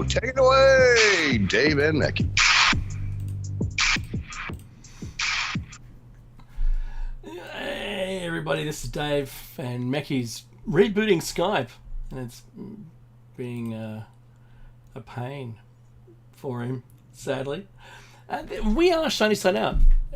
Take it away, Dave and Mackie. Hey everybody, this is Dave, and Mackie's rebooting Skype, and it's being a pain for him, sadly. We are Shiny Side Out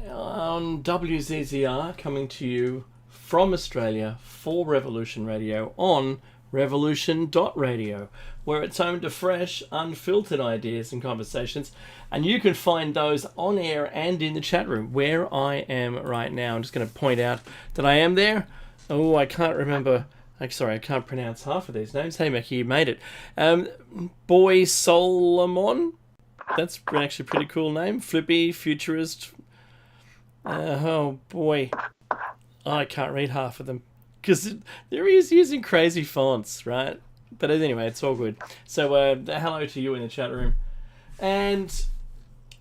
on WZZR, coming to you from Australia for Revolution Radio on revolution.radio, where it's home to fresh, unfiltered ideas and conversations, and you can find those on air and in the chat room where I am right now. I'm just going to point out that I am there. Oh, I can't remember. Sorry, I can't pronounce half of these names. Hey, Mackie, you made it. Boy Solomon. That's actually a pretty cool name. Flippy, Futurist. Oh, boy. I can't read half of them because they're using crazy fonts, right? But anyway, it's all good. So hello to you in the chat room. And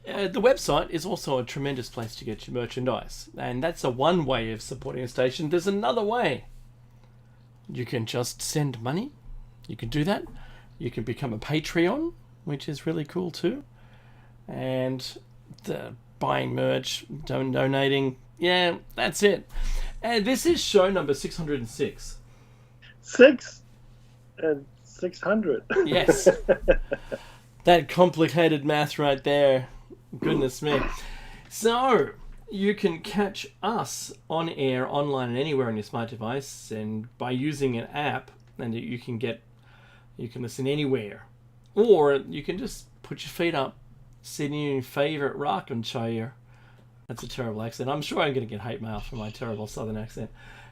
the website is also a tremendous place to get your merchandise. And that's one way of supporting a station. There's another way. You can just send money. You can do that. You can become a Patreon, which is really cool too. And buying merch, donating. Yeah, that's it. And this is show number 606. 600. Yes. That complicated math right there. Goodness me. So, you can catch us on air, online, and anywhere on your smart device, and by using an app, and you can listen anywhere. Or you can just put your feet up, sit in your favourite rocking chair. That's a terrible accent. I'm sure I'm going to get hate mail for my terrible southern accent.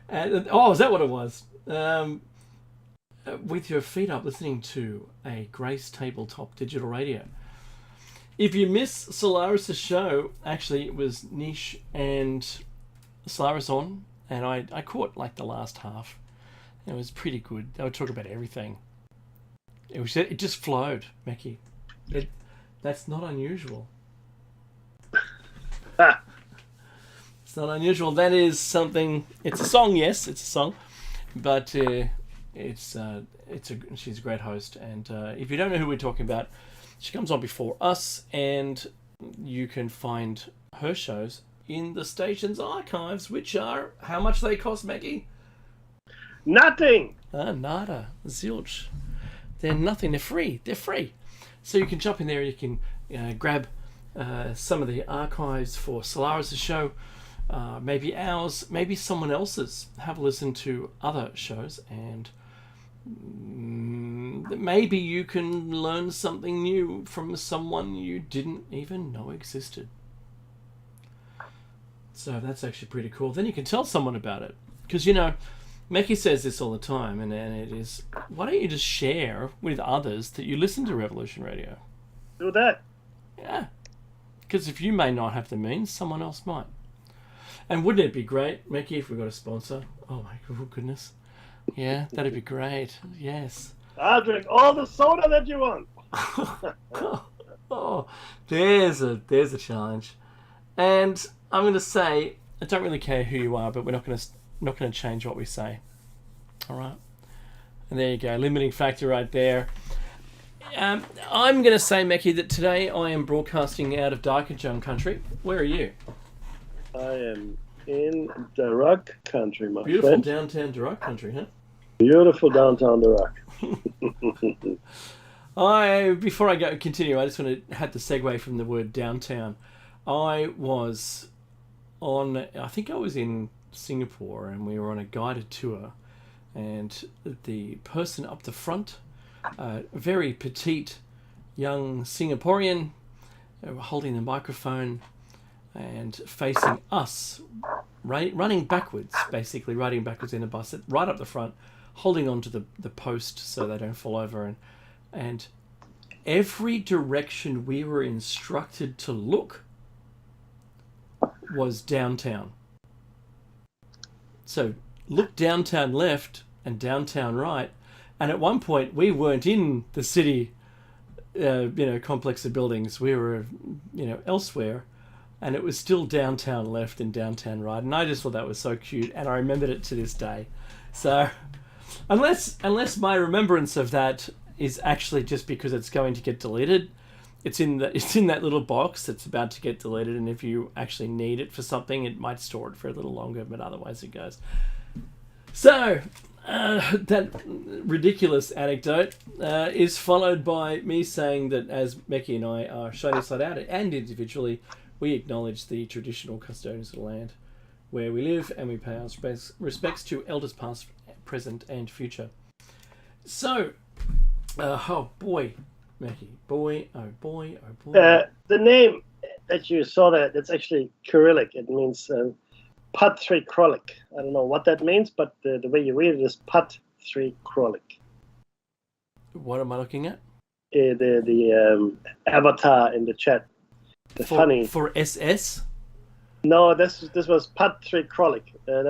Is that what it was? With your feet up, listening to a Grace Tabletop digital radio. If you miss Solaris' show, actually it was Nish and Solaris on, and I caught like the last half. It was pretty good. They would talk about everything. It just flowed, Mackie. That's not unusual. It's not unusual. That is something. It's a song, yes, it's a song, but she's a great host. And if you don't know who we're talking about, she comes on before us, and you can find her shows in the station's archives, which are how much they cost, Mackie? Nothing. Nada, zilch. They're nothing. They're free. They're free. So you can jump in there. You can grab some of the archives for Solaris' show, maybe ours, maybe someone else's. Have a listen to other shows, and maybe you can learn something new from someone you didn't even know existed. So that's actually pretty cool. Then you can tell someone about it. Because, Mackie says this all the time, and it is, why don't you just share with others that you listen to Revolution Radio? Do that. Yeah. Because if you may not have the means, someone else might. And wouldn't it be great, Mackie, if we got a sponsor? Oh my goodness. Yeah, that'd be great. Yes. I'll drink all the soda that you want. Oh, there's a challenge. And I'm going to say, I don't really care who you are, but we're not going to change what we say. All right. And there you go, limiting factor right there. I'm going to say, Mackie, that today I am broadcasting out of Darkinjung country. Where are you? I am in Daruk country, my Beautiful friend. downtown Daruk country, huh? Beautiful downtown Daruk. Before I continue, I just want to have the segue from the word downtown. I think I was in Singapore, and we were on a guided tour, and the person up the front, a very petite young Singaporean, holding the microphone and facing us, running backwards in a bus, right up the front, holding onto the post so they don't fall over, and every direction we were instructed to look was downtown. So look downtown left and downtown right, and at one point we weren't in the city complex of buildings. We were elsewhere, and it was still downtown left and downtown right, and I just thought that was so cute, and I remembered it to this day. So unless my remembrance of that is actually just because it's going to get deleted. It's in that little box that's about to get deleted, and if you actually need it for something, it might store it for a little longer, but otherwise it goes. So, that ridiculous anecdote is followed by me saying that as Meki and I are shining side out and individually, we acknowledge the traditional custodians of the land where we live, and we pay our respects to elders past, present, and future. So, oh boy, Meki, boy, oh boy, oh boy. The name that you saw there, that's actually Cyrillic. It means Patri Krolik. I don't know what that means, but the way you read it is Patri Krolik. What am I looking at? The avatar in the chat. For SS? No, this was Patri Krolik. That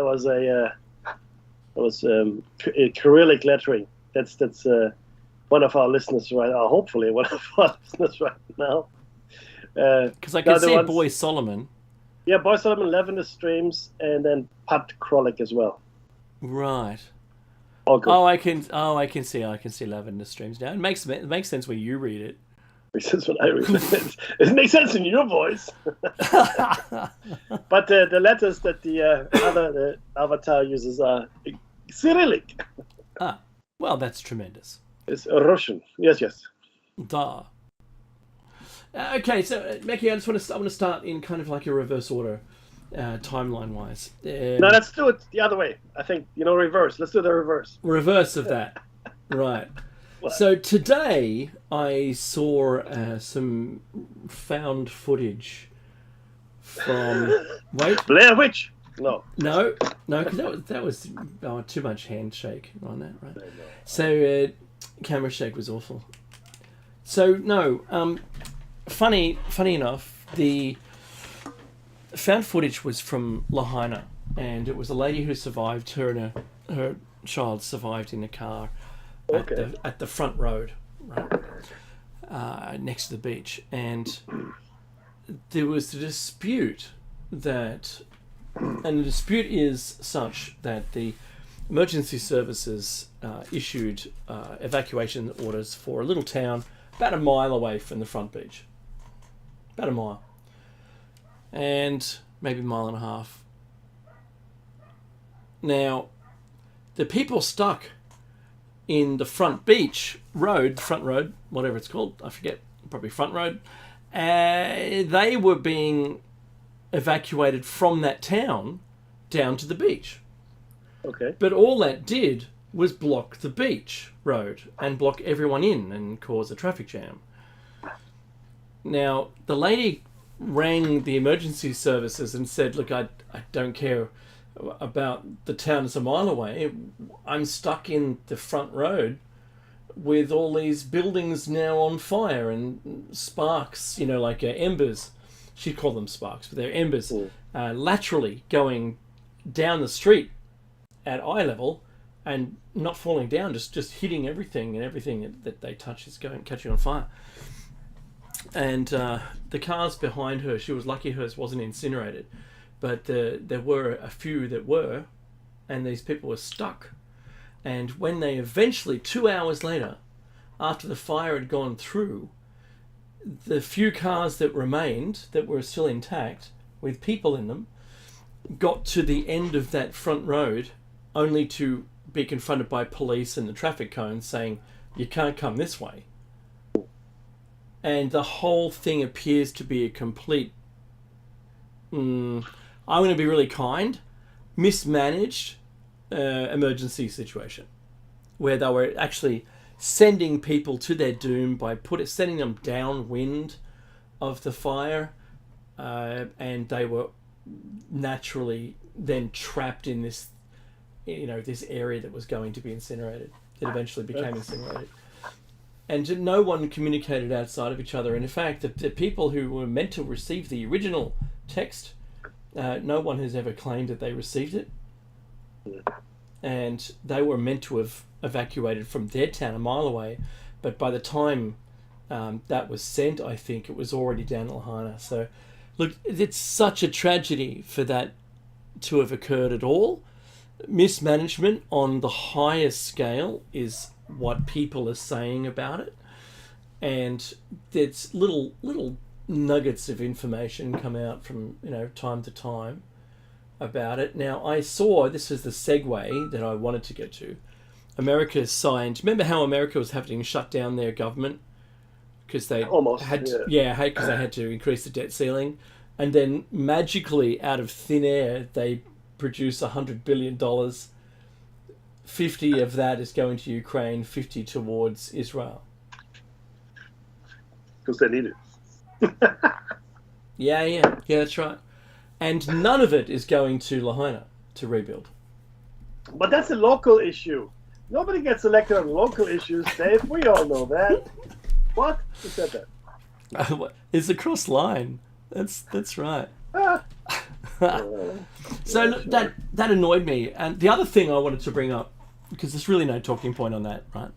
was Cyrillic lettering. That's one of our listeners right now. Hopefully, one of our listeners right now. Because I can see Boy Solomon. Yeah, Boy Solomon, Lavender Streams, and then Pat Krolik as well. Right. All good. I can see Lavender Streams now. It makes sense when you read it. It makes sense when I read it. It makes sense in your voice. But the letters that the avatar uses are Cyrillic. Well, that's tremendous. It's Russian. Yes. Duh. Okay, so Meki, I want to start in kind of like a reverse order, timeline-wise. No, let's do it the other way. I think, reverse. Let's do the reverse. Reverse of that. Right. What? So today I saw some found footage from... Wait. Blair Witch! No, because that was too much handshake on that, right? No. So camera shake was awful. So no, funny enough, the found footage was from Lahaina, and it was a lady who survived. Her and her child survived in a car at the front road, right, next to the beach, and there was a dispute that. And the dispute is such that the emergency services issued evacuation orders for a little town about a mile away from the front beach. About a mile. And maybe a mile and a half. Now, the people stuck in the front beach road, whatever it's called, I forget, probably front road, they were being evacuated from that town down to the beach. Okay. But all that did was block the beach road and block everyone in and cause a traffic jam. Now, the lady rang the emergency services and said, look, I don't care about the town that's a mile away. I'm stuck in the front road with all these buildings now on fire and sparks, like embers. She'd call them sparks, but they're embers, laterally going down the street at eye level and not falling down, just hitting everything, and everything that they touch is catching on fire. And the cars behind her, she was lucky hers wasn't incinerated, but there were a few that were, and these people were stuck. And when they eventually, 2 hours later, after the fire had gone through, the few cars that remained, that were still intact, with people in them, got to the end of that front road only to be confronted by police and the traffic cones saying, you can't come this way. And the whole thing appears to be a complete, I'm going to be really kind, mismanaged emergency situation, where they were actually sending people to their doom by sending them downwind of the fire, and they were naturally then trapped in this, this area that was going to be incinerated. It eventually became incinerated. And no one communicated outside of each other. And in fact, the people who were meant to receive the original text, no one has ever claimed that they received it. And they were meant to have evacuated from their town a mile away, but by the time that was sent, I think it was already down Lahaina. So look, it's such a tragedy for that to have occurred at all, mismanagement on the highest scale is what people are saying about it, and there's little nuggets of information come out from time to time about it. Now, I saw, this is the segue that I wanted to get to. America signed. Remember how America was having to shut down their government because they because they had to increase the debt ceiling, and then magically out of thin air they produce $100 billion. 50 of that is going to Ukraine, 50 towards Israel. Because they need it. Yeah, that's right. And none of it is going to Lahaina to rebuild. But that's a local issue. Nobody gets elected on local issues, Dave. We all know that. What? Who said that? It's a cross line. That's right. Ah. So look, that annoyed me. And the other thing I wanted to bring up, because there's really no talking point on that, right,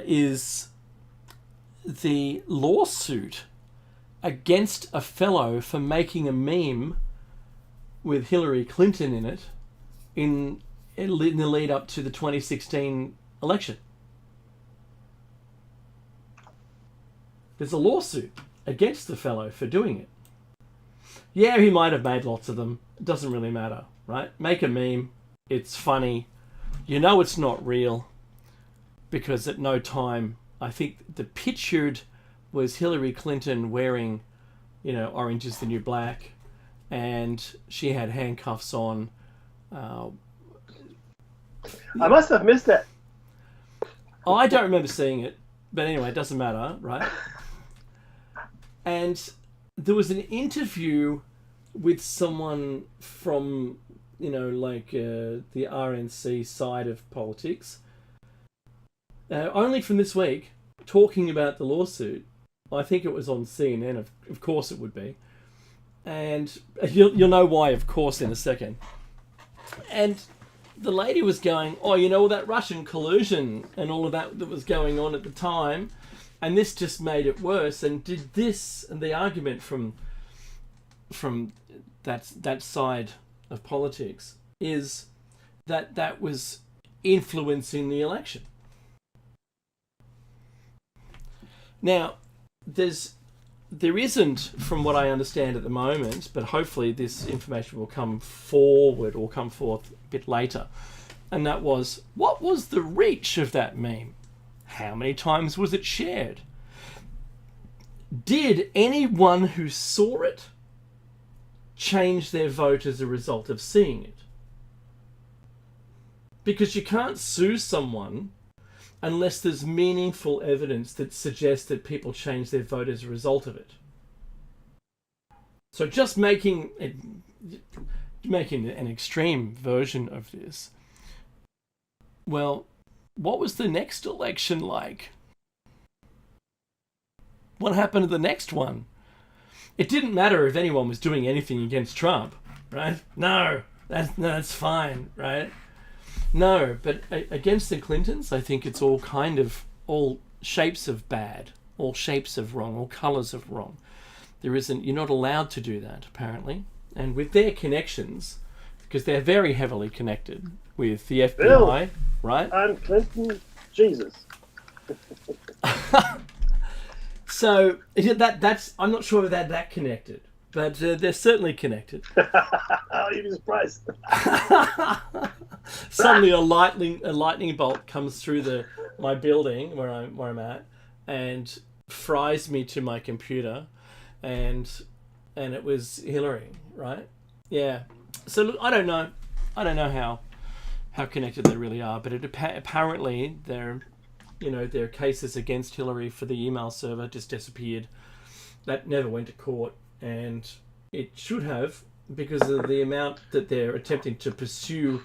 is the lawsuit against a fellow for making a meme with Hillary Clinton in it in the lead up to the 2016 election. There's a lawsuit against the fellow for doing it. Yeah, he might have made lots of them. It doesn't really matter, right? Make a meme. It's funny. You know it's not real because at no time, I think the pictured was Hillary Clinton wearing, Orange is the New Black, and she had handcuffs on. I must have missed that. I don't remember seeing it, but anyway, it doesn't matter, right? And there was an interview with someone from, the RNC side of politics, only from this week, talking about the lawsuit. I think it was on CNN, of course it would be. And you'll know why, of course, in a second. And the lady was going, all that Russian collusion and all of that was going on at the time, and this just made it worse. And did this, and the argument from that side of politics is that was influencing the election. Now, there isn't, from what I understand at the moment, but hopefully this information will come forward or come forth a bit later. And that was, what was the reach of that meme? How many times was it shared? Did anyone who saw it change their vote as a result of seeing it? Because you can't sue someone unless there's meaningful evidence that suggests that people change their vote as a result of it. So just making an extreme version of this, well, what was the next election like? What happened to the next one? It didn't matter if anyone was doing anything against Trump, right? No, that's fine, right? No, but against the Clintons, I think it's all shapes of bad, all shapes of wrong, all colours of wrong. You're not allowed to do that, apparently. And with their connections, because they're very heavily connected with the FBI, Bill, right? I'm Clinton Jesus. So that's I'm not sure if they're that connected, but they're certainly connected. You'd be surprised. Suddenly a lightning bolt comes through my building where I'm at and fries me to my computer, and it was Hillary, right? Yeah. So look, I don't know how connected they really are, but apparently there are cases against Hillary for the email server just disappeared. That never went to court, and it should have, because of the amount that they're attempting to pursue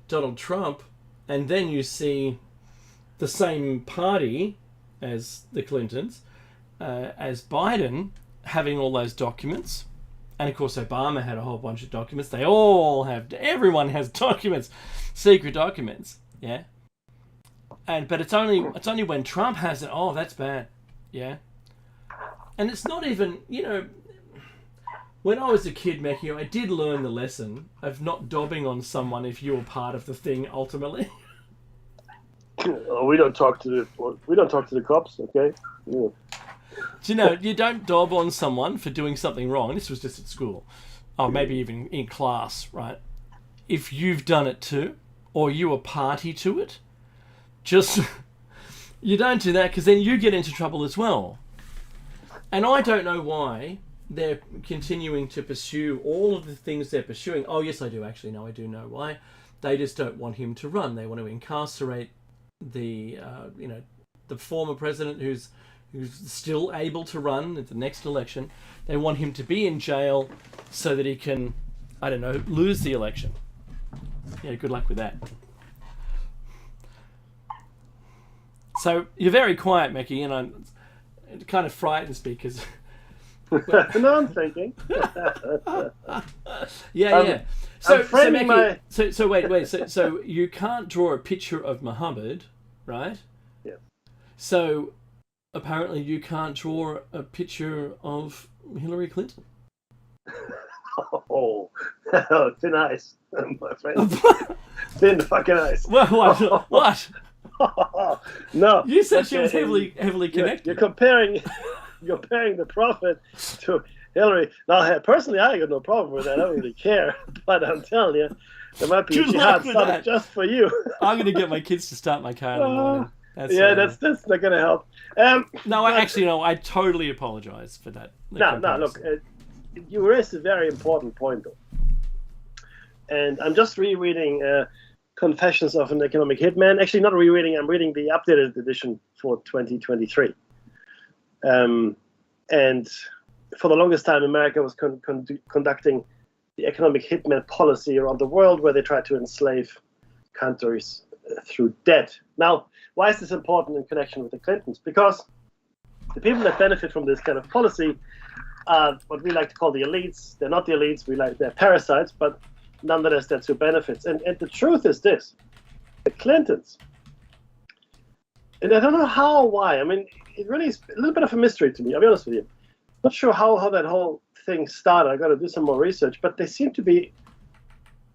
Donald Trump. And then you see the same party as the Clintons, as Biden, having all those documents. And of course Obama had a whole bunch of documents. Everyone has documents, secret documents, yeah. But it's only when Trump has it, oh, that's bad, yeah. And it's not even, when I was a kid, Mackie, I did learn the lesson of not dobbing on someone if you were part of the thing ultimately. We don't talk to the cops, okay? Yeah. Do you know, you don't dob on someone for doing something wrong. This was just at school. Or maybe even in class, right? If you've done it too, or you were party to it, just... You don't do that because then you get into trouble as well. And I don't know why they're continuing to pursue all of the things they're pursuing. Oh, yes, I do actually. No, I do know why. They just don't want him to run. They want to incarcerate the former president who's still able to run at the next election. They want him to be in jail so that he can, I don't know, lose the election. Yeah, good luck with that. So you're very quiet, Mackie, and it kind of frightens me because... No, I'm thinking. Yeah. So framing Mackie, so wait. So you can't draw a picture of Muhammad, right? Yeah. So apparently you can't draw a picture of Hillary Clinton. Oh, thin ice, my friend. Thin fucking ice. What? No. You said she was heavily connected. You're comparing the prophet to Hillary. Now, personally, I got no problem with that. I don't really care. But I'm telling you, there might be a jihad started just for you. I'm going to get my kids to start my car in the morning. That's not going to help. I totally apologise for that. No, look, you raised a very important point, though. And I'm just rereading Confessions of an Economic Hitman. Actually, not rereading. I'm reading the updated edition for 2023. And for the longest time, America was conducting the economic hitman policy around the world, where they tried to enslave countries through debt. Now, why is this important in connection with the Clintons? Because the people that benefit from this kind of policy are what we like to call the elites. They're not the elites. They're parasites, but nonetheless, that's who benefits. And the truth is this: the Clintons, and I don't know how or why. I mean, it really is a little bit of a mystery to me. I'll be honest with you. Not sure how that whole thing started. I got to do some more research. But they seem to be.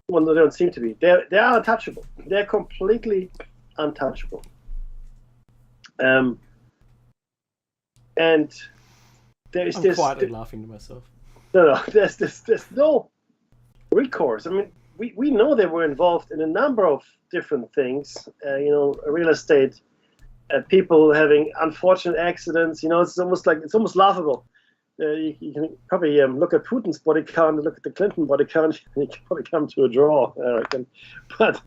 Well, they don't seem to be. They are untouchable. They're completely untouchable. And there's I'm this. quietly laughing to myself. No. There's no recourse. I mean, we know they were involved in a number of different things. Real estate, people having unfortunate accidents. It's almost laughable. You can probably look at Putin's body count and look at the Clinton body count, and you can probably come to a draw, I reckon. But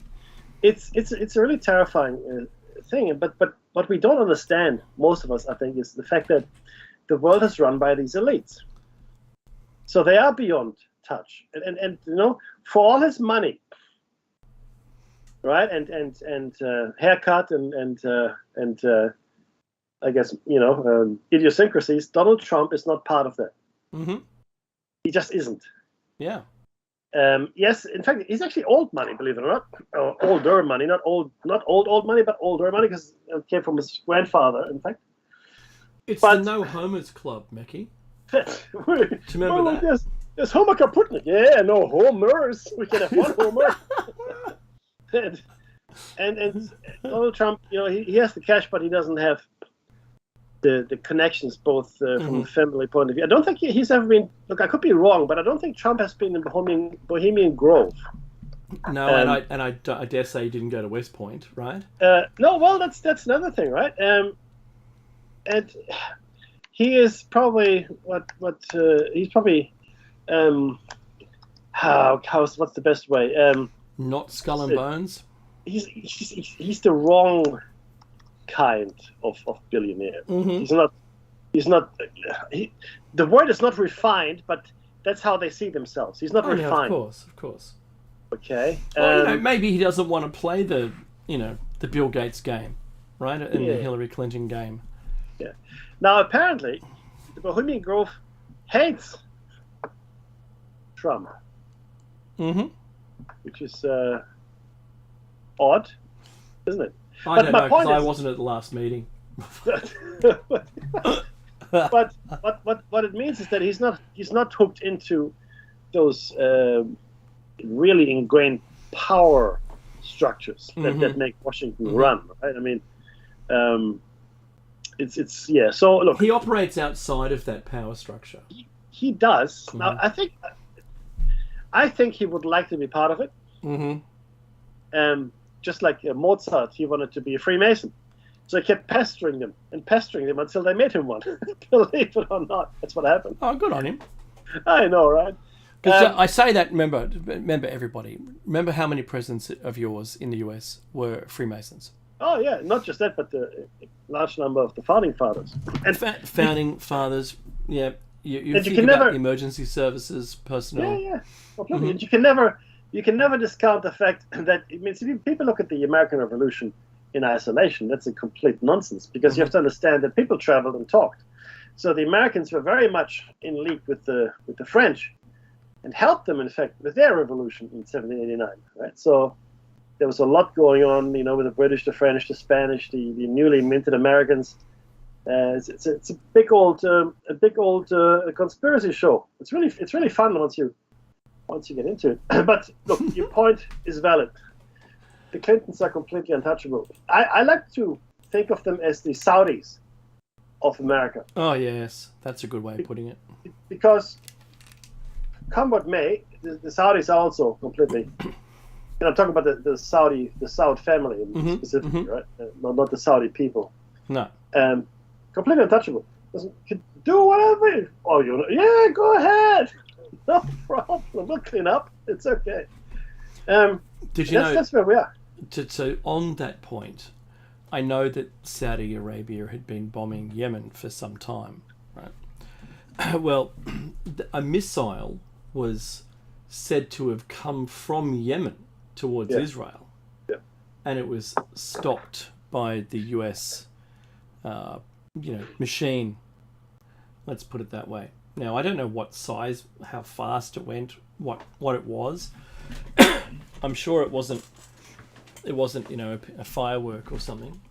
it's a really terrifying thing. But what we don't understand, most of us, I think, is the fact that the world is run by these elites. So they are beyond touch, and for all his money, right? And haircut and I guess idiosyncrasies. Donald Trump is not part of that. Mm-hmm. He just isn't. Yeah. Yes, in fact, he's actually old money, believe it or not. Older money, not old money, but older money, because it came from his grandfather, in fact. It's the No Homers Club, Mackie. Do you remember that? There's Homer Kaputnik. Yeah, no homers. We can have one homer. and Donald Trump, he has the cash, but he doesn't have the connections, both from the family point of view. I don't think he's ever been. Look, I could be wrong, but I don't think Trump has been in Bohemian Grove. No, and I dare say he didn't go to West Point, right? No, well, that's another thing, right? And he is probably he's probably what's the best way? Not Skull and Bones. He's the wrong kind of billionaire. Mm-hmm. He's not. The word is not refined, but that's how they see themselves. He's not refined. Yeah, of course. Okay. Well, maybe he doesn't want to play the Bill Gates game, right? In the Hillary Clinton game. Yeah. Now, apparently, the Bohemian Grove hates Trump. Mm-hmm. Which is odd, isn't it? I don't know, because I wasn't at the last meeting. but what it means is that he's not hooked into those really ingrained power structures that make Washington run. Right? I mean, it's yeah. So look, he operates outside of that power structure. He does. Now, I think he would like to be part of it. Just like Mozart, he wanted to be a Freemason. So he kept pestering them until they made him one. Believe it or not, that's what happened. Oh, good on him. I know, right? Because I say that, remember everybody. Remember how many presidents of yours in the US were Freemasons? Oh, yeah. Not just that, but the large number of the founding fathers. And founding fathers, yeah. You think about the emergency services personnel. Yeah. Completely. And you can never discount the fact that, I mean, see, people look at the American Revolution in isolation. That's a complete nonsense, because you have to understand that people traveled and talked. So the Americans were very much in league with the French, and helped them, in fact, with their revolution in 1789. Right. So there was a lot going on, with the British, the French, the Spanish, the newly minted Americans. It's a big old conspiracy show. It's really fun once you get into it. But look, your point is valid. The Clintons are completely untouchable. I like to think of them as the Saudis of America. Oh yes, that's a good way of putting it. Because come what may, the Saudis are also completely. I'm talking about the Saud family specifically, right? Not the Saudi people. No. Completely untouchable. Can do whatever. Oh, yeah, go ahead. No problem. We'll clean up. It's okay. Did you know? That's where we are. So on that point, I know that Saudi Arabia had been bombing Yemen for some time, right? Well, a missile was said to have come from Yemen towards Israel, and it was stopped by the US, machine. Let's put it that way. Now I don't know what size, how fast it went, what it was. I'm sure it wasn't a firework or something,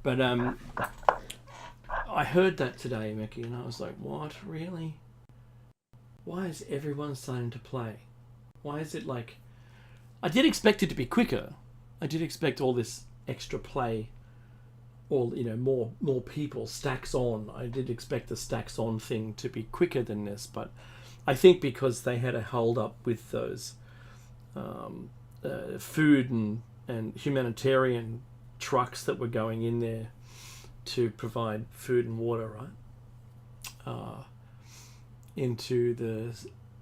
but I heard that today, Mickey, and I was like, what, really? Why is everyone starting to play? Why is it like... I did expect it to be quicker. I did expect all this extra play, more people, stacks on. I did expect the stacks on thing to be quicker than this, but I think because they had a hold up with those food and humanitarian trucks that were going in there to provide food and water, right? Into the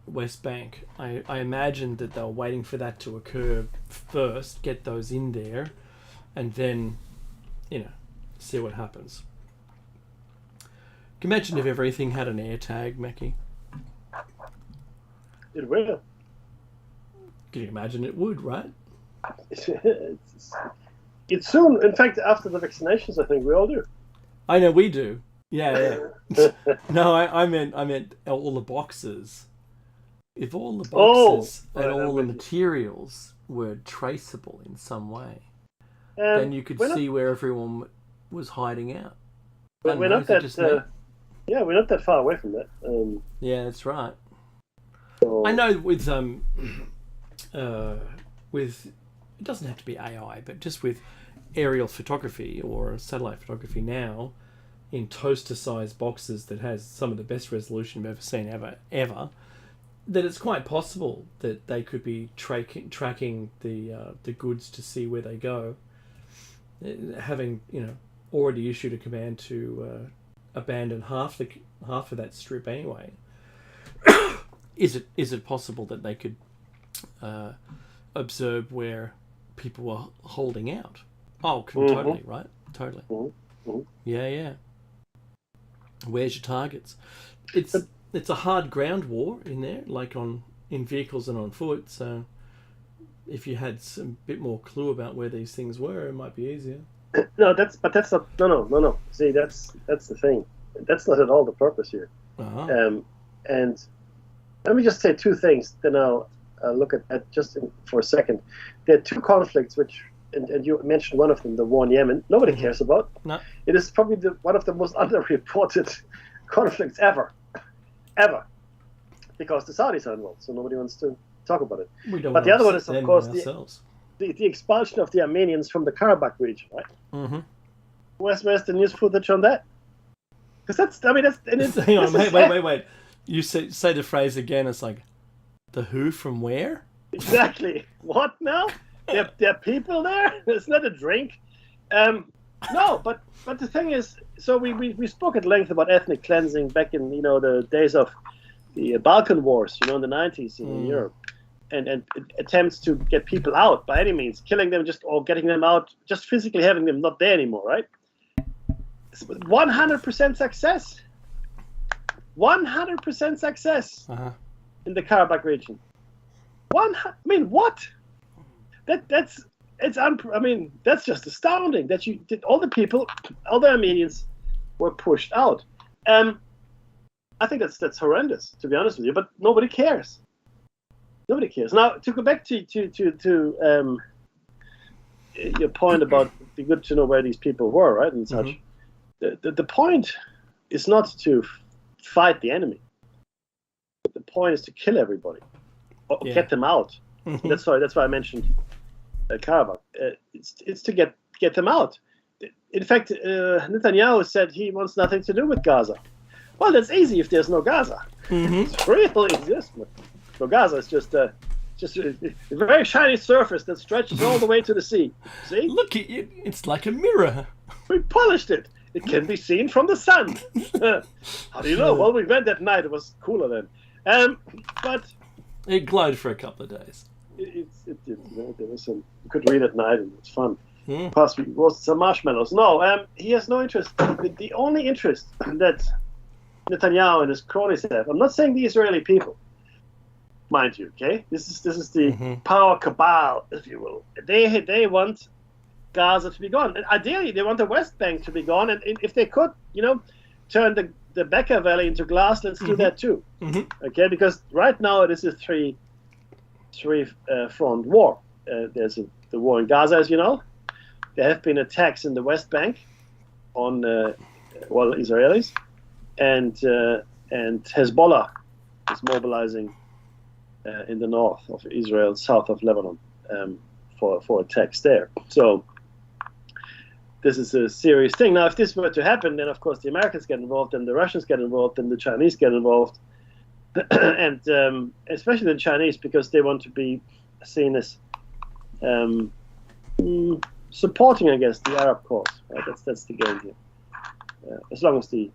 West Bank. I imagined that they were waiting for that to occur first, get those in there, and then, see what happens. Can you imagine if everything had an air tag, Mackie? It will. Can you imagine it would, right? It's soon. In fact, after the vaccinations, I think we all do. I know we do. Yeah. No, I meant all the boxes. If all the boxes and all the materials were traceable in some way, then you could see where everyone was hiding out. But we're not that. We're not that far away from that. Yeah, that's right. So... I know with it doesn't have to be AI, but just with aerial photography or satellite photography now, in toaster-sized boxes that has some of the best resolution I've ever seen ever, that it's quite possible that they could be tracking the goods to see where they go, having already issued a command to abandon half of that strip anyway. Is it possible that they could observe where people were holding out? Oh, totally, right? Totally. Yeah. Where's your targets? It's a hard ground war in there, like in vehicles and on foot. So if you had some bit more clue about where these things were, it might be easier. No, that's not. No. See, that's the thing. That's not at all the purpose here. Uh-huh. And let me just say two things. Then I'll look at that for a second. There are two conflicts which. And you mentioned one of them, the war in Yemen. Nobody cares about. No. It is probably one of the most underreported conflicts ever, because the Saudis are involved, so nobody wants to talk about it. We don't But want the to other one is, upset of them course, ourselves. the expulsion of the Armenians from the Karabakh region, right? Mm-hmm. Where's the news footage on that? Because that's, I mean, that's... And it's, Hang on, this is- wait. You say the phrase again, it's like, the who from where? Exactly. What now? There are people there? It's not a drink. No, but the thing is, so we spoke at length about ethnic cleansing back in, the days of the Balkan Wars, in the 90s in Europe. And attempts to get people out by any means, killing them or getting them out, just physically having them not there anymore, right? 100% success. 100% success in the Karabakh region. I mean, what? That's just astounding that you did. All the Armenians were pushed out. I think that's horrendous, to be honest with you. But nobody cares. Nobody cares. Now, to go back to your point about it'd be good to know where these people were, right, and such. The point is not to fight the enemy. The point is to kill everybody or get them out. That's why I mentioned Karabakh. It's to get them out. In fact, Netanyahu said he wants nothing to do with Gaza. Well, that's easy if there's no Gaza. It's really exist. So Gaza is just a very shiny surface that stretches all the way to the sea. See? Look, it's like a mirror. We polished it. It can be seen from the sun. How do you know? Well, we went that night. It was cooler then. But it glowed for a couple of days. It did. There was some. You could read at night, and it was fun. Plus, we roasted some marshmallows. No, he has no interest. The only interest that Netanyahu and his cronies have. I'm not saying the Israeli people, mind you. Okay, this is the power cabal, if you will. They want Gaza to be gone. And ideally, they want the West Bank to be gone. And if they could, turn the Bekaa Valley into glass, let's do that too. Okay, because right now it is a three front war. There's the war in Gaza, as you know. There have been attacks in the West Bank on Israelis, and Hezbollah is mobilizing in the north of Israel, south of Lebanon, for attacks there. So this is a serious thing. Now, if this were to happen, then of course the Americans get involved, and the Russians get involved, and the Chinese get involved, and especially the Chinese, because they want to be seen as supporting, I guess, the Arab cause. Right? That's the game here. As long as the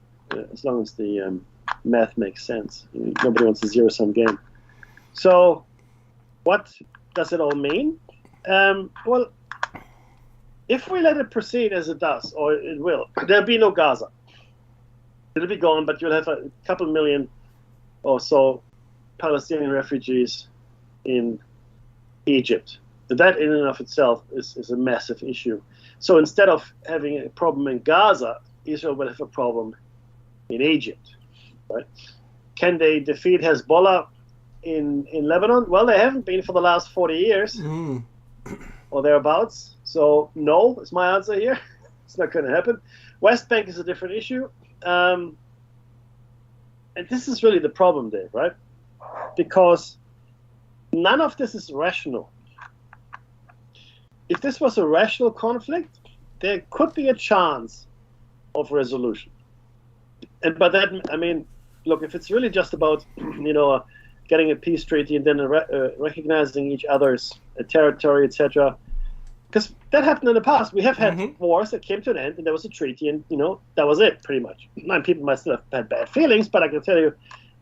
math makes sense. Nobody wants a zero-sum game. So, what does it all mean? Well, if we let it proceed as it does, or it will, there'll be no Gaza. It'll be gone, but you'll have a couple million or so Palestinian refugees in Egypt. That in and of itself is a massive issue. So instead of having a problem in Gaza, Israel will have a problem in Egypt. Right? Can they defeat Hezbollah in Lebanon? Well, they haven't been for the last 40 years or thereabouts. So no is my answer here. It's not going to happen. West Bank is a different issue. And this is really the problem, Dave, right? Because none of this is rational. If this was a rational conflict, there could be a chance of resolution. And by that, I mean, look, if it's really just about, getting a peace treaty and then recognizing each other's territory, etc., because that happened in the past. We have had wars that came to an end, and there was a treaty, and that was it, pretty much. And people might still have had bad feelings, but I can tell you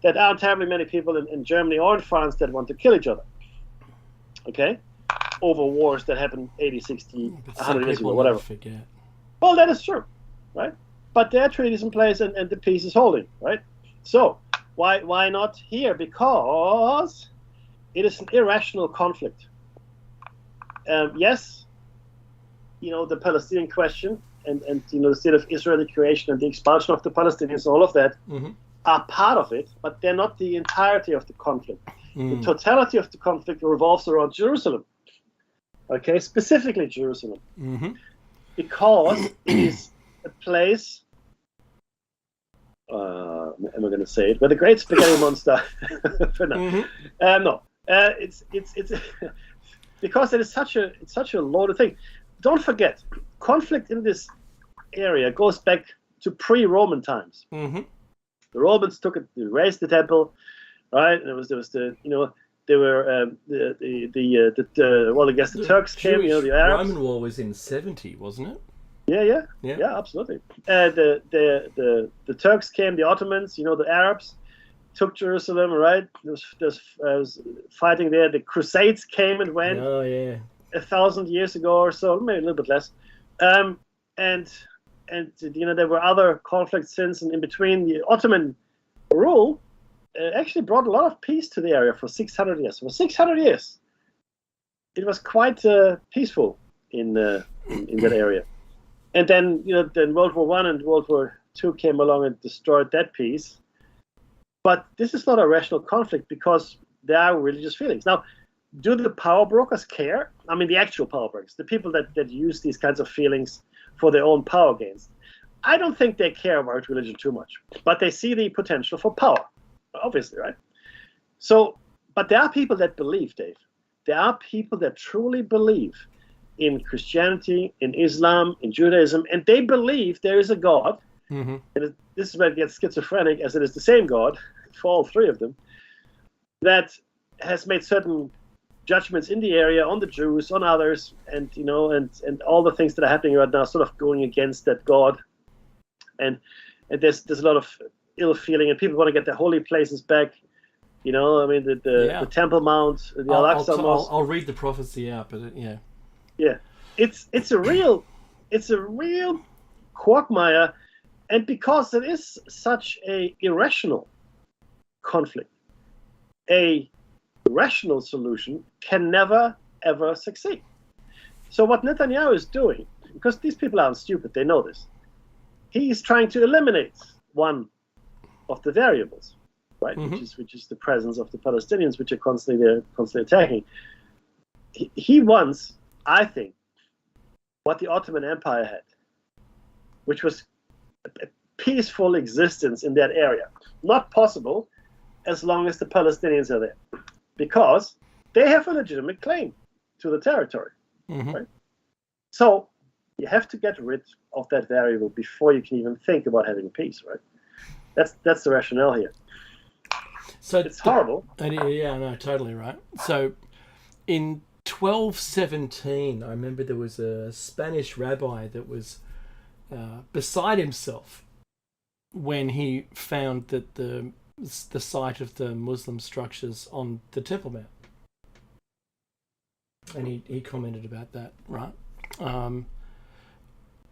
that there aren't terribly many people in Germany or in France that want to kill each other. Okay, over wars that happened 80, 60, 100 years ago, whatever. Forget. Well, that is true, right? But there are treaties in place, and the peace is holding, right? So why not here? Because it is an irrational conflict. Yes, the Palestinian question and the state of Israeli creation and the expulsion of the Palestinians, all of that are part of it, but they're not the entirety of the conflict. The totality of the conflict revolves around Jerusalem. Okay, specifically Jerusalem, because it is a place am I going to say it? But the Great Spaghetti Monster. For now. Mm-hmm. No, it's because it's such a loaded thing. Don't forget, conflict in this area goes back to pre-Roman times. Mm-hmm. The Romans took it, they raised the temple, right? And there was the there were well, I guess the Turks came, Jewish the Arabs. Roman War was in 70, wasn't it? Yeah, absolutely. The Turks came, the Ottomans, the Arabs took Jerusalem, right? There was fighting there. The Crusades came and went. Oh yeah. 1,000 years ago or so, maybe a little bit less. And there were other conflicts since, and in between. The Ottoman rule actually brought a lot of peace to the area for 600 years. For 600 years, it was quite peaceful in that area. And then then World War I and World War II came along and destroyed that peace. But this is not a rational conflict because there are religious feelings. Now, do the power brokers care? I mean, the actual power brokers, the people that use these kinds of feelings for their own power gains. I don't think they care about religion too much, but they see the potential for power, obviously, right? So, but there are people that believe, Dave. There are people that truly believe in Christianity, in Islam, in Judaism, and they believe there is a God. Mm-hmm. And this is where it gets schizophrenic, as it is the same God for all three of them, that has made certain judgments in the area on the Jews, on others, and and all the things that are happening right now, sort of going against that God, and there's a lot of ill feeling, and people want to get their holy places back. I mean the Temple Mount, the Al-Aqsa Mosque. I'll read the prophecy out, but it's a real quagmire, and because it is such a irrational conflict, a rational solution can never, ever succeed. So what Netanyahu is doing, because these people aren't stupid, they know this, he is trying to eliminate one of the variables, right? Mm-hmm. Which is the presence of the Palestinians, which are constantly attacking. He wants, I think, what the Ottoman Empire had, which was a peaceful existence in that area. Not possible as long as the Palestinians are there, because they have a legitimate claim to the territory. Mm-hmm. Right? So you have to get rid of that variable before you can even think about having peace, right? That's the rationale here. So it's horrible. Yeah, no, totally right. So in 1217, I remember there was a Spanish rabbi that was beside himself when he found that the site of the Muslim structures on the Temple Mount. And he commented about that, right?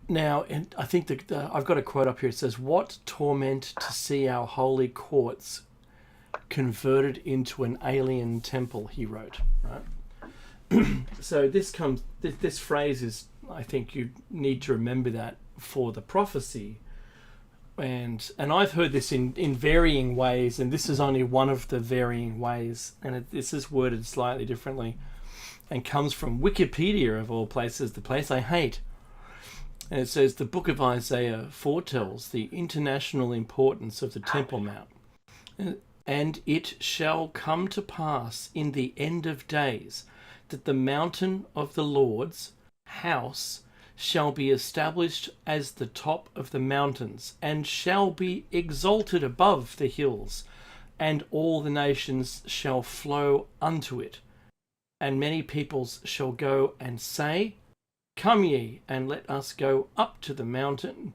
Now, and I think I've got a quote up here. It says, "What torment to see our holy courts converted into an alien temple," he wrote, right? So this phrase is, I think you need to remember that for the prophecy. And I've heard this in varying ways, and this is only one of the varying ways, and this is worded slightly differently, and comes from Wikipedia, of all places, the place I hate. And it says, the book of Isaiah foretells the international importance of the Temple Mount. And it shall come to pass in the end of days that the mountain of the Lord's house shall be established as the top of the mountains, and shall be exalted above the hills, and all the nations shall flow unto it. And many peoples shall go and say, Come ye, and let us go up to the mountain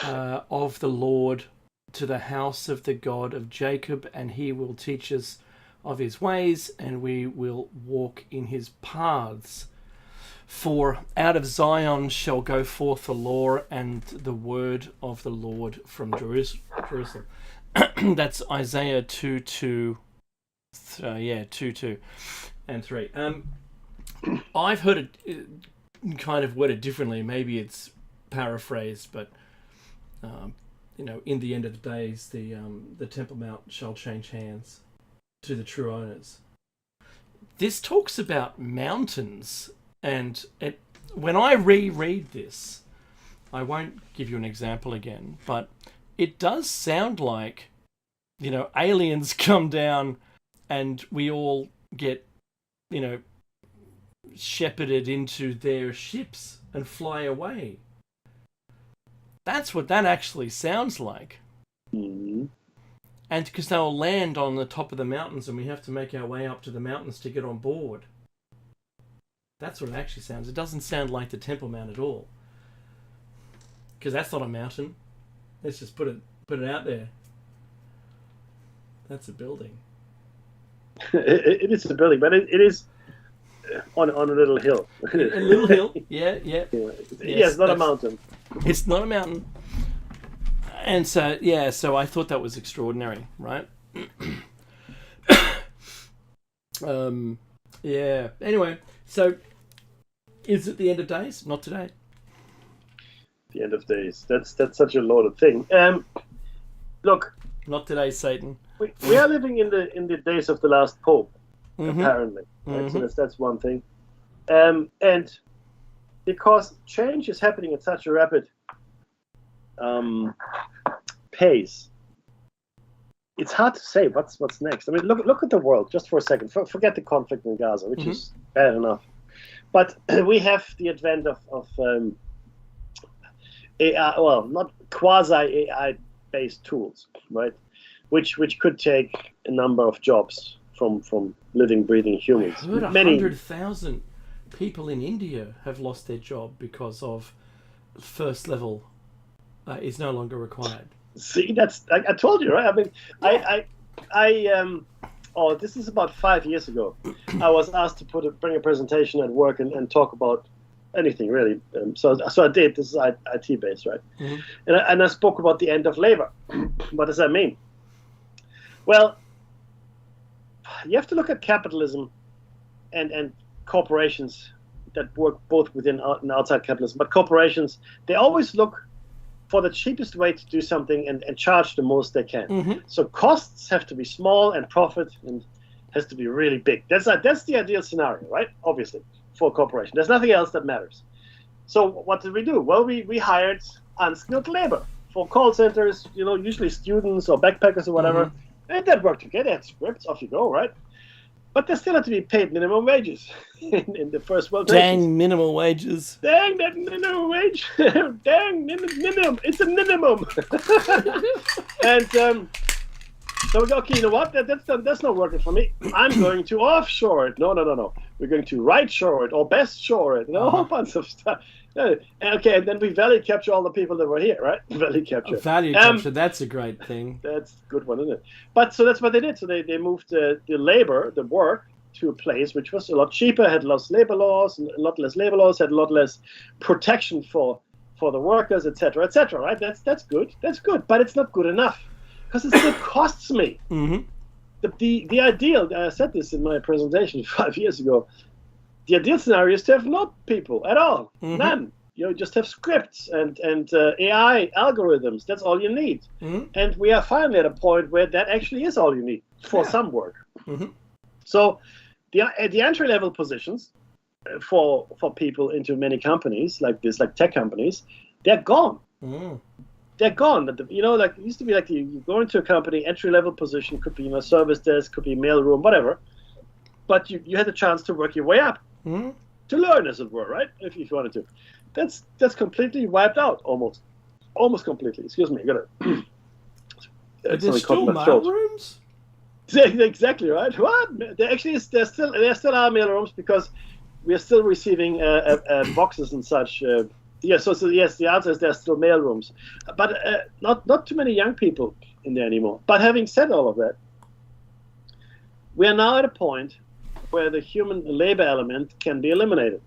of the Lord, to the house of the God of Jacob, and he will teach us of his ways, and we will walk in his paths. For out of Zion shall go forth the law and the word of the Lord from Jerusalem. That's Isaiah 2:2 and 3. I've heard it kind of worded differently. Maybe it's paraphrased, but in the end of the days, the Temple Mount shall change hands to the true owners. This talks about mountains, and when I reread this, I won't give you an example again, but it does sound like, aliens come down and we all get, shepherded into their ships and fly away. That's what that actually sounds like. Mm-hmm. And because they'll land on the top of the mountains and we have to make our way up to the mountains to get on board. That's what it actually sounds. It doesn't sound like the Temple Mount at all. Because that's not a mountain. Let's just put it out there. That's a building. It is a building, but it is on a little hill. A little hill? Yeah. Yes, not a mountain. It's not a mountain. And so I thought that was extraordinary, right? Yeah. Anyway, so is it the end of days? Not today. The end of days. That's such a loaded thing. Look. Not today, Satan. We are living in the days of the last pope, Mm-hmm. apparently. Right? Mm-hmm. So that's one thing. And because change is happening at such a rapid pace, it's hard to say what's next. I mean, look at the world just for a second. Forget the conflict in Gaza, which Mm-hmm. is bad enough. But we have the advent of AI, well, not quasi-AI based tools, right? Which could take a number of jobs from living, breathing humans. I heard 100,000 people in India have lost their job because of first level is no longer required. See, that's I told you, right? I mean, I this is about 5 years ago. I was asked to bring a presentation at work and talk about anything really. So I did. This is IT based, right? Mm-hmm. And I spoke about the end of labor. What does that mean? Well, you have to look at capitalism and corporations that work both within and outside capitalism. But corporations, they always look for the cheapest way to do something and charge the most they can. Mm-hmm. So costs have to be small and profit and has to be really big. That's the ideal scenario, right? Obviously, for a corporation. There's nothing else that matters. So what did we do? Well, we hired unskilled labor for call centers, usually students or backpackers or whatever. Mm-hmm. And that worked okay. They had scripts, off you go, right? But they still had to be paid minimum wages in the first world nations. Dang minimal wages. Dang that minimum wage. Dang minimum. It's a minimum. And so we go, okay, you know what? That's not working for me. I'm going to offshore it. No. We're going to right shore it or best shore it. A whole bunch of stuff. Okay, and then we value capture all the people that were here, right? Value capture. Value capture, that's a great thing. That's a good one, isn't it? But so that's what they did. So they moved the labor, the work, to a place which was a lot cheaper, had less labor laws, had a lot less protection for the workers, etc., right? That's good. That's good, but it's not good enough because it still costs me. Mm-hmm. The ideal, I said this in my presentation 5 years ago, the ideal scenario is to have no people at all. Mm-hmm. None. Just have scripts and AI algorithms. That's all you need. Mm-hmm. And we are finally at a point where that actually is all you need for some work. Mm-hmm. So the entry-level positions for people into many companies like this, like tech companies, they're gone. Mm-hmm. They're gone. Like it used to be like you go into a company, entry-level position, could be service desk, could be mailroom, whatever. But you had a chance to work your way up. Mm-hmm. To learn, as it were, right? If you wanted to. That's completely wiped out, almost completely. Excuse me, I gotta. But there's still mail rooms? Exactly right. What? There still are mail rooms because we are still receiving boxes and such. Yes, the answer is there's still mail rooms, but not too many young people in there anymore. But having said all of that, we are now at a point where the human labor element can be eliminated.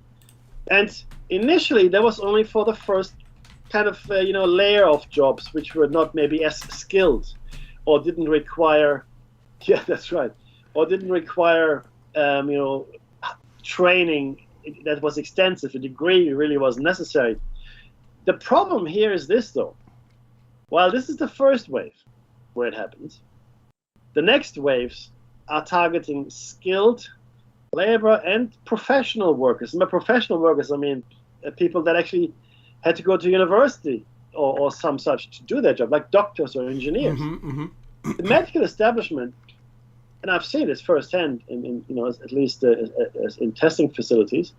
And initially, that was only for the first kind of layer of jobs, which were not maybe as skilled, or didn't require. Yeah, that's right. Or didn't require training that was extensive. A degree really was necessary. The problem here is this, though. While this is the first wave where it happens, the next waves are targeting skilled labor and professional workers. And by professional workers, I mean people that actually had to go to university or some such to do their job, like doctors or engineers. The medical establishment, and I've seen this firsthand in at least in testing facilities,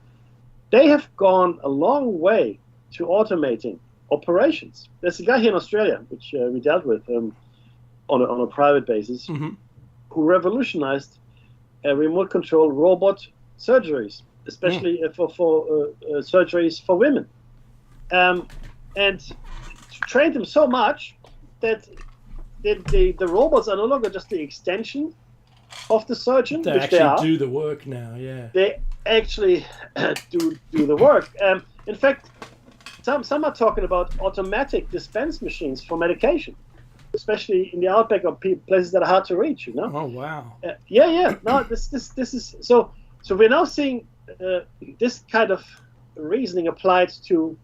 they have gone a long way to automating operations. There's a guy here in Australia, which we dealt with on a private basis, who revolutionized remote control robot surgeries, especially for surgeries for women, and trained them so much that the robots are no longer just the extension of the surgeon. They which actually do the work now. Yeah. They actually do the work. In fact, some are talking about automatic dispense machines for medication, especially in the outback of places that are hard to reach. Oh wow. Yeah. No, this is so. So we're now seeing this kind of reasoning applied to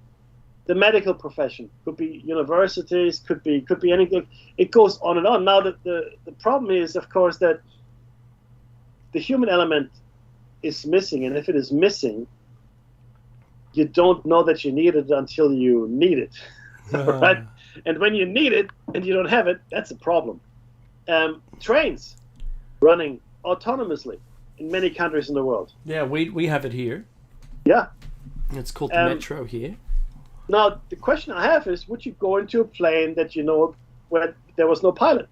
the medical profession. Could be universities. Could be anything. It goes on and on. Now the problem is, of course, that the human element is missing, and if it is missing, you don't know that you need it until you need it, right? And when you need it and you don't have it, that's a problem. Trains running autonomously in many countries in the world. Yeah, we have it here. Yeah. It's called the Metro here. Now, the question I have is, would you go into a plane that where there was no pilot?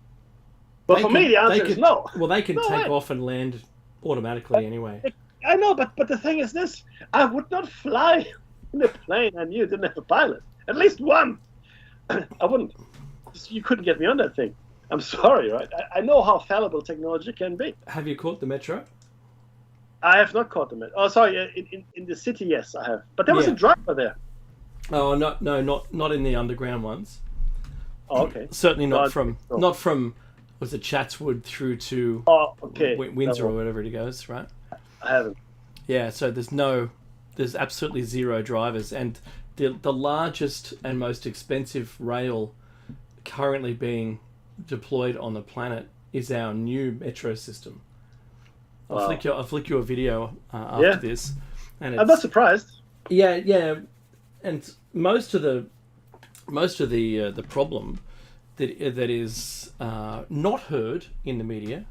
But for me, the answer is no. Well, they can take off and land automatically anyway. I know, but the thing is this: I would not fly in a plane I knew didn't have a pilot. At least one. I wouldn't. You couldn't get me on that thing. I'm sorry, right? I know how fallible technology can be. Have you caught the Metro? I have not caught the Metro. Oh, sorry. In the city, yes, I have. But there was a driver there. Oh not in the underground ones. Oh, okay. Certainly not from was it Chatswood through to Windsor or whatever it goes, right? I haven't. Yeah, so there's absolutely zero drivers, and the largest and most expensive rail currently being deployed on the planet is our new metro system. I'll flick you a video after this, and I'm not surprised. Yeah, and most of the problem that is not heard in the media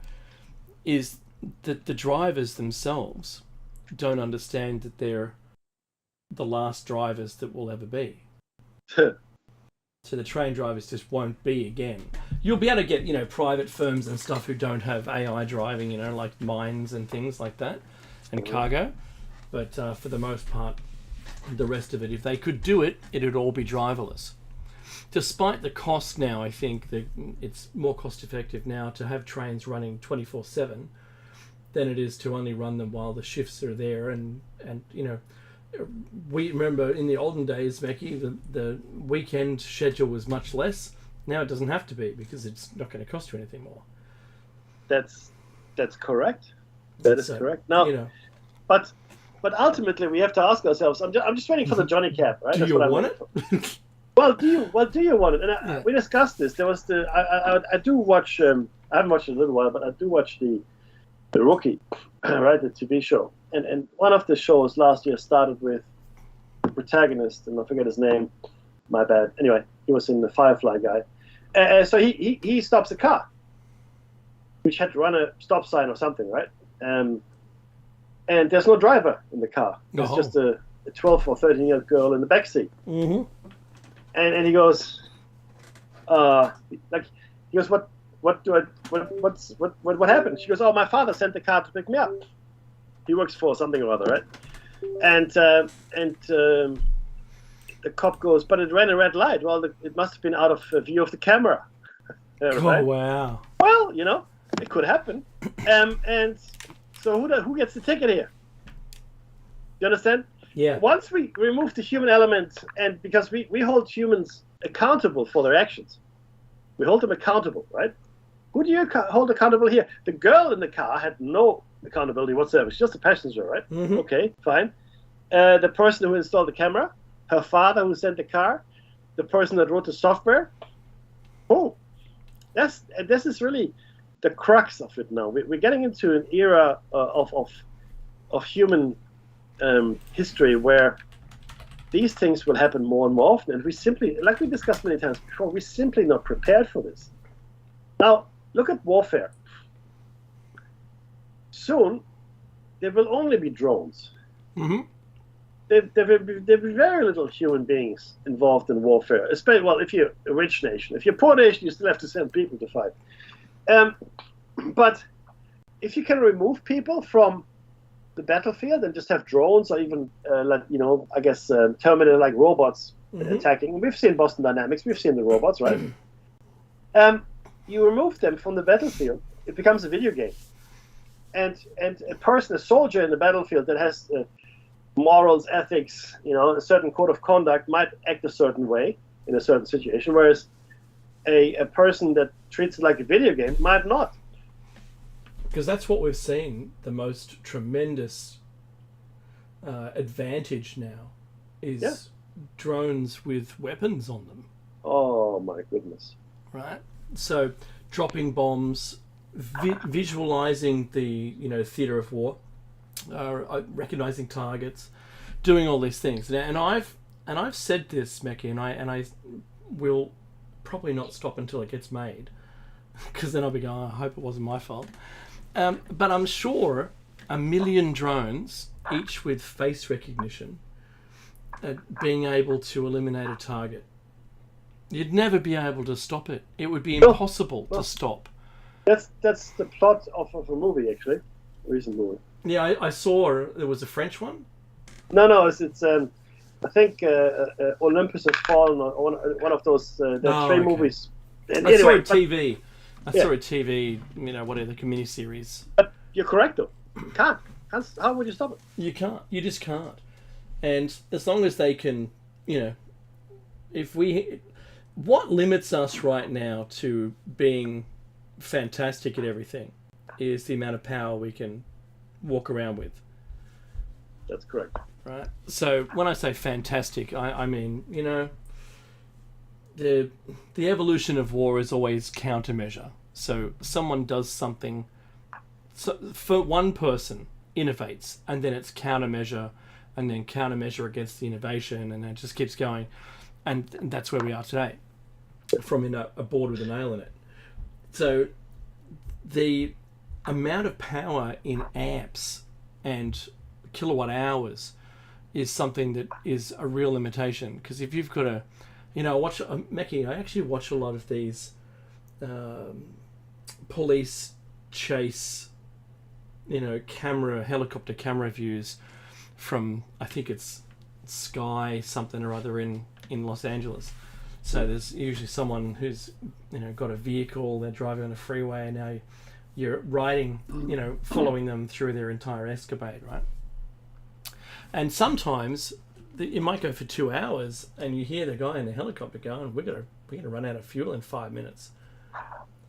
is that the drivers themselves don't understand that they're the last drivers that will ever be. So the train drivers just won't be again. You'll be able to get, private firms and stuff who don't have AI driving, like mines and things like that, and cargo. But for the most part, the rest of it, if they could do it, it'd all be driverless. Despite the cost now, I think that it's more cost effective now to have trains running 24/7 than it is to only run them while the shifts are there. And we remember in the olden days, Becky, the weekend schedule was much less. Now it doesn't have to be because it's not going to cost you anything more. That's correct. That is correct. Now, but ultimately we have to ask ourselves. I'm just waiting for the Johnny Cab, right? Do you want it? Well, do you want it? And we discussed this. There was I do watch. I haven't watched it in a little while, but I do watch the Rookie, right? The TV show. And one of the shows last year started with the protagonist, and I forget his name. My bad. Anyway, he was in the Firefly guy. So he stops a car, which had to run a stop sign or something, right? And there's no driver in the car. There's just a 12 or 13-year-old girl in the back seat. Mm-hmm. And he goes, what happened? She goes, oh, my father sent the car to pick me up. He works for something or other, right? And the cop goes, but it ran a red light. Well, it must have been out of view of the camera. Right? Oh, wow. Well, it could happen. And so who gets the ticket here? You understand? Yeah. Once we remove the human element, and because we hold humans accountable for their actions, we hold them accountable, right? Who do you hold accountable here? The girl in the car had no accountability whatsoever. She's just a passenger, right? Mm-hmm. Okay, fine. The person who installed the camera, her father who sent the car, the person that wrote the software. Oh, this is really the crux of it now. We're getting into an era of human history where these things will happen more and more often, and we simply, like we discussed many times before, we're simply not prepared for this. Now, look at warfare. Soon, there will only be drones. Mm-hmm. There will be very little human beings involved in warfare. Especially, well, if you're a rich nation. If you're a poor nation, you still have to send people to fight. But if you can remove people from the battlefield and just have drones or even, Terminator-like robots attacking. We've seen Boston Dynamics. We've seen the robots, right? You remove them from the battlefield, it becomes a video game. And a person, a soldier in the battlefield that has morals, ethics, a certain code of conduct might act a certain way in a certain situation, whereas a person that treats it like a video game might not. Because that's what we've seen, the most tremendous advantage now is drones with weapons on them. Oh my goodness. Right? So dropping bombs, visualizing the theater of war, recognizing targets, doing all these things. And I've said this, Mekki, and I will probably not stop until it gets made, because then I'll be going, I hope it wasn't my fault. But I'm sure 1 million drones, each with face recognition, being able to eliminate a target, you'd never be able to stop it. It would be impossible to stop. That's the plot of a movie, actually, a recent movie. Yeah, I saw there was a French one. No, it's I think Olympus Has Fallen, or one of those three movies. And I saw anyway, a TV. I saw a TV, whatever, the community series. But you're correct, though. You can't. How would you stop it? You can't. You just can't. And as long as they can, what limits us right now to being fantastic at everything is the amount of power we can walk around with. That's correct. Right? So when I say fantastic, I mean, the evolution of war is always countermeasure. So someone does something, so for one person innovates, and then it's countermeasure, and then countermeasure against the innovation, and it just keeps going. And that's where we are today, from a board with a nail in it. So the amount of power in amps and kilowatt hours is something that is a real limitation. Because if you've got Mekki, I actually watch a lot of these police chase, helicopter camera views from, I think it's Sky something or other in Los Angeles. So there's usually someone who's got a vehicle, they're driving on a freeway, and now you're riding, following them through their entire escapade, right? And sometimes it might go for 2 hours, and you hear the guy in the helicopter going, we're gonna run out of fuel in 5 minutes.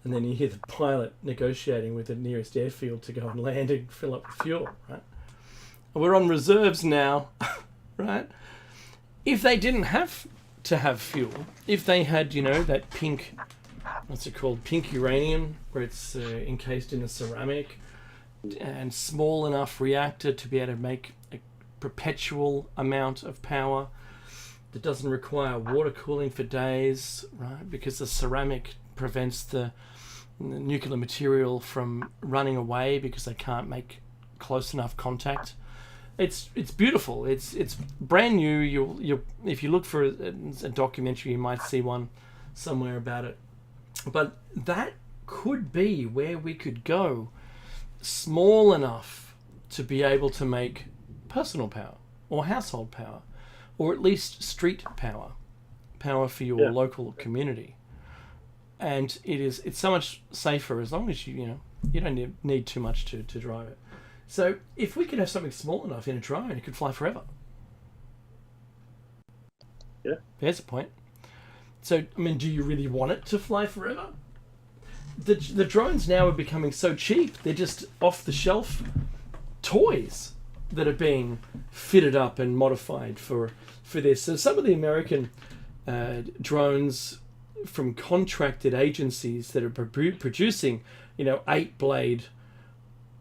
And then you hear the pilot negotiating with the nearest airfield to go and land and fill up with fuel, right? We're on reserves now, right? If they didn't have to have fuel, if they had, that pink, what's it called, pink uranium, where it's encased in a ceramic, and small enough reactor to be able to make a perpetual amount of power that doesn't require water cooling for days, right? Because the ceramic prevents the nuclear material from running away because they can't make close enough contact. It's beautiful. It's brand new. You if you look for a documentary, you might see one somewhere about it. But that could be where we could go, small enough to be able to make personal power or household power, or at least street power for your local community. And it's so much safer as long as you don't need too much to drive it. So if we could have something small enough in a drone, it could fly forever. Yeah. There's a point. So, I mean, do you really want it to fly forever? The drones now are becoming so cheap, they're just off-the-shelf toys that are being fitted up and modified for this. So some of the American drones from contracted agencies that are producing, 8-blade,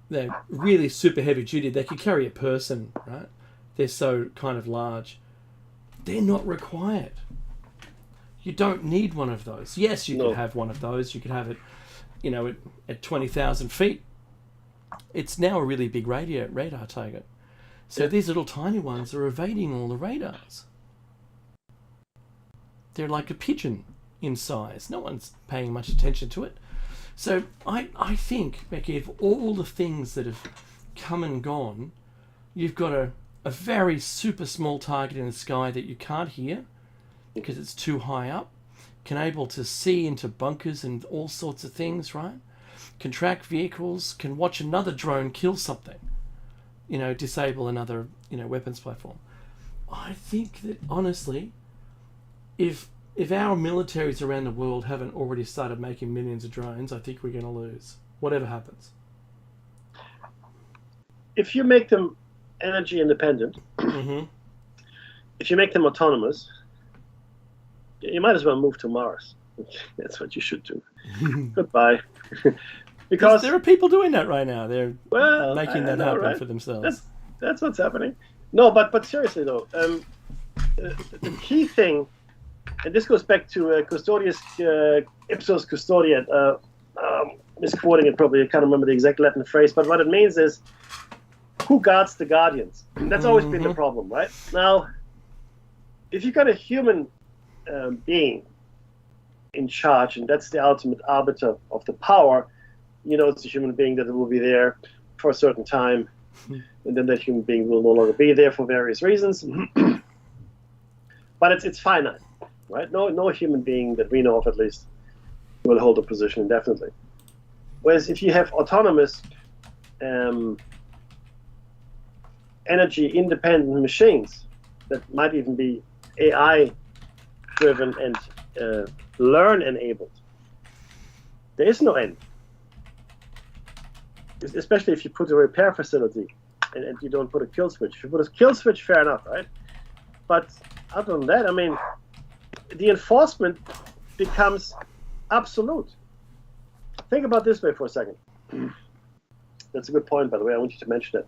they're really super heavy duty. They could carry a person, right? They're so kind of large. they're not required. You don't need one of those. Yes, you could have one of those. You could have it, at 20,000 feet. It's now a really big radar target. So these little tiny ones are evading all the radars. They're like a pigeon in size. No one's paying much attention to it. So I think, Becky, of all the things that have come and gone, you've got a very super small target in the sky that you can't hear because it's too high up, can able to see into bunkers and all sorts of things, right? Can track vehicles, can watch another drone kill something, disable another, weapons platform. I think that, honestly, if our militaries around the world haven't already started making millions of drones, I think we're going to lose, whatever happens. If you make them energy independent, if you make them autonomous, you might as well move to Mars. That's what you should do. Goodbye. Because there are people doing that right now. They're making that happen right? for themselves. That's what's happening. No, but seriously though, the key thing, and this goes back to Custodius Ipsos Custodiet, misquoting it probably, I can't remember the exact Latin phrase, but what it means is, who guards the guardians? And that's always been the problem, right? Now, if you've got a human being in charge, and that's the ultimate arbiter of the power, it's a human being that will be there for a certain time, and then that human being will no longer be there for various reasons. But it's finite, right? No human being that we know of, at least, will hold a position indefinitely. Whereas if you have autonomous, energy-independent machines that might even be AI-driven and learn-enabled, there is no end. Especially if you put a repair facility and you don't put a kill switch. If you put a kill switch, fair enough, right? But other than that, the enforcement becomes absolute. Think about this way for a second. That's a good point, by the way. I want you to mention that.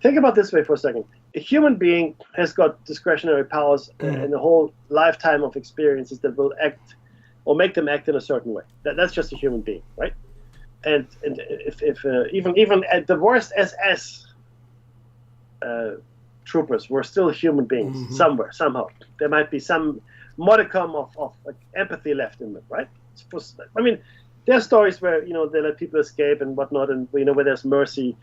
Think about this way for a second. A human being has got discretionary powers and a whole lifetime of experiences that will act or make them act in a certain way. That's just a human being, right? And if even at the worst SS troopers were still human beings somewhere, somehow. There might be some modicum of empathy left in them, right? There are stories where, they let people escape and whatnot, and, where there's mercy.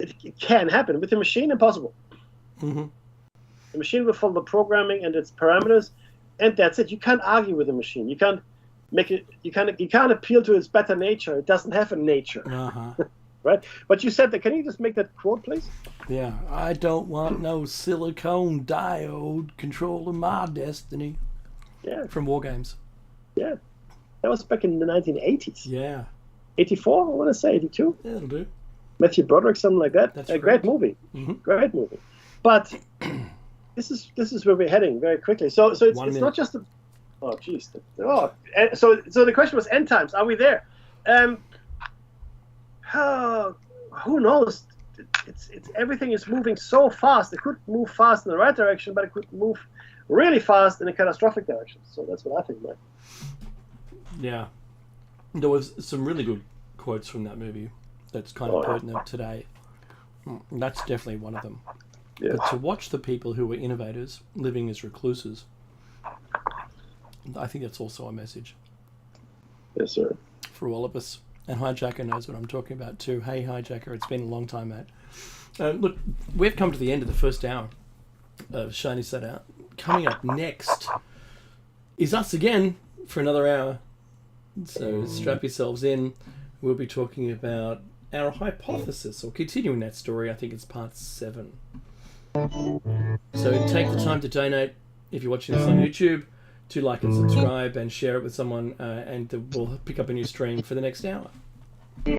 It can happen. With a machine, impossible. The machine will follow the programming and its parameters, and that's it. You can't argue with a machine. You can't make it. You can't appeal to its better nature. It doesn't have a nature, right? But you said that. Can you just make that quote, please? Yeah, I don't want no silicone diode controlling my destiny. Yeah, from War Games. Yeah, that was back in the 1980s. Yeah, 84. I want to say 82. Yeah, it'll do. Matthew Broderick, something like that. That's great movie. Great movie. But this is where we're heading very quickly. So it's not just a. Oh, jeez. Oh, so the question was end times. Are we there? Who knows? It's everything is moving so fast. It could move fast in the right direction, but it could move really fast in a catastrophic direction. So that's what I think, Mike. Yeah, there was some really good quotes from that movie. That's kind of pertinent today. That's definitely one of them. Yeah. But to watch the people who were innovators living as recluses, I think that's also a message. Yes, sir. For all of us. And Hijacker knows what I'm talking about too. Hey, Hijacker, it's been a long time, mate. Look, we've come to the end of the first hour of Shiny Set Out. Coming up next is us again for another hour. So strap yourselves in. We'll be talking about our hypothesis, or continuing that story. I think it's part 7. So take the time to donate if you're watching this on YouTube, to like and subscribe and share it with someone, and we'll pick up a new stream for the next hour.